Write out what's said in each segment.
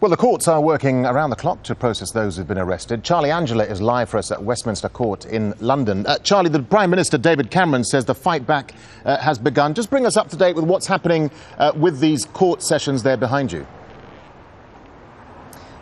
Well, the courts are working around the clock to process those who've been arrested. Charlie Angela is live for us at Westminster Court in London. Charlie, the Prime Minister, David Cameron, says the fight back has begun. Just bring us up to date with what's happening with these court sessions there behind you.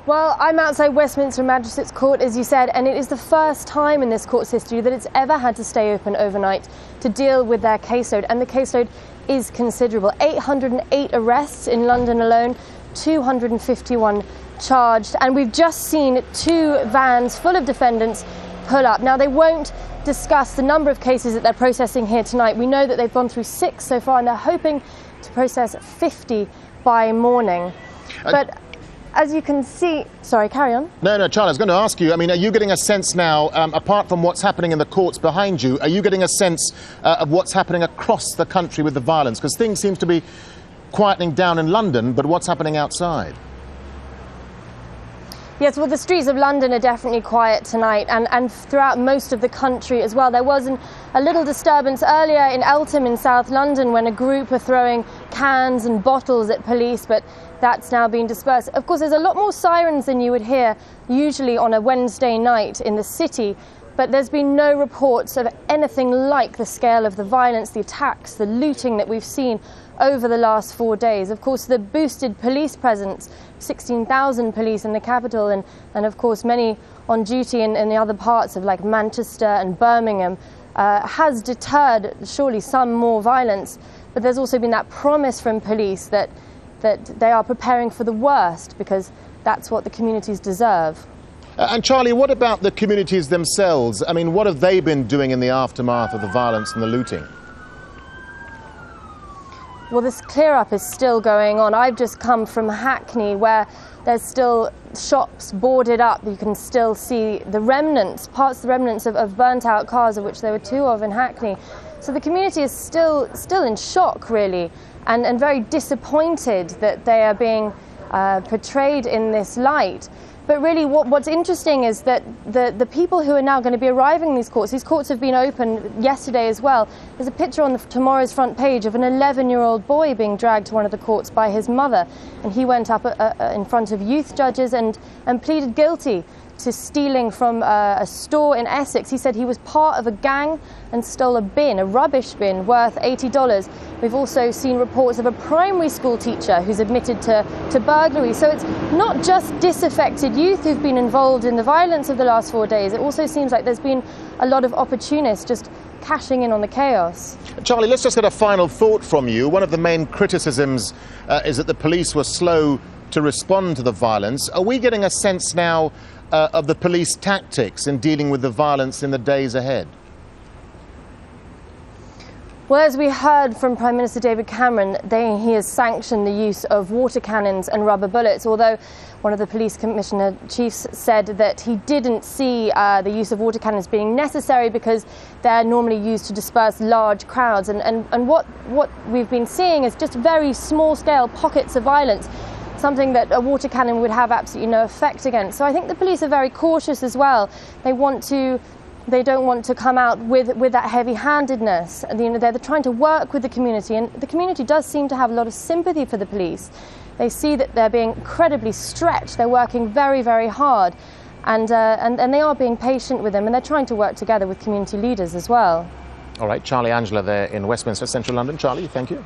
Well, I'm outside Westminster Magistrates Court, as you said, and it is the first time in this court's history that it's ever had to stay open overnight to deal with their caseload. And the caseload is considerable. 808 arrests in London alone, 251 charged, and we've just seen 2 vans full of defendants pull up. Now, they won't discuss the number of cases that they're processing here tonight. We know that they've gone through 6 so far, and they're hoping to process 50 by morning. But as you can see... Sorry, carry on. No, Charlie, I was going to ask you, I mean, are you getting a sense now, apart from what's happening in the courts behind you, are you getting a sense of what's happening across the country with the violence? Because things seem to be quietening down in London, but what's happening outside? Yes, well, the streets of London are definitely quiet tonight, and throughout most of the country as well. There was a little disturbance earlier in Eltham in South London when a group were throwing cans and bottles at police, but that's now been dispersed. Of course, there's a lot more sirens than you would hear usually on a Wednesday night in the city, but there's been no reports of anything like the scale of the violence, the attacks, the looting that we've seen over the last 4 days. Of course, the boosted police presence, 16,000 police in the capital, and of course many on duty in the other parts of like Manchester and Birmingham, has deterred surely some more violence. But there's also been that promise from police that they are preparing for the worst, because that's what the communities deserve. And Charlie, what about the communities themselves? I mean, what have they been doing in the aftermath of the violence and the looting? Well, this clear-up is still going on. I've just come from Hackney, where there's still shops boarded up. You can still see the remnants, of burnt-out cars, of which there were 2 of in Hackney. So the community is still in shock, really, and very disappointed that they are being portrayed in this light. But really what's interesting is that the people who are now going to be arriving in these courts have been open yesterday as well. There's a picture on tomorrow's front page of an 11-year-old boy being dragged to one of the courts by his mother. And he went up in front of youth judges and pleaded guilty to stealing from a store in Essex. He said he was part of a gang and stole a rubbish bin worth $80. We've also seen reports of a primary school teacher who's admitted to burglary. So it's not just disaffected youth who've been involved in the violence of the last 4 days. It also seems like there's been a lot of opportunists just cashing in on the chaos. Charlie, let's just get a final thought from you. One of the main criticisms is that the police were slow to respond to the violence. Are we getting a sense now of the police tactics in dealing with the violence in the days ahead? Well, as we heard from Prime Minister David Cameron, he has sanctioned the use of water cannons and rubber bullets, although one of the police commissioner chiefs said that he didn't see the use of water cannons being necessary because they're normally used to disperse large crowds. And what we've been seeing is just very small-scale pockets of violence, something that a water cannon would have absolutely no effect against. So I think the police are very cautious as well. They don't want to come out with that heavy-handedness. They're trying to work with the community, and the community does seem to have a lot of sympathy for the police. They see that they're being incredibly stretched. They're working very, very hard, and they are being patient with them, and they're trying to work together with community leaders as well. All right, Charlie Angela there in Westminster, central London. Charlie, thank you.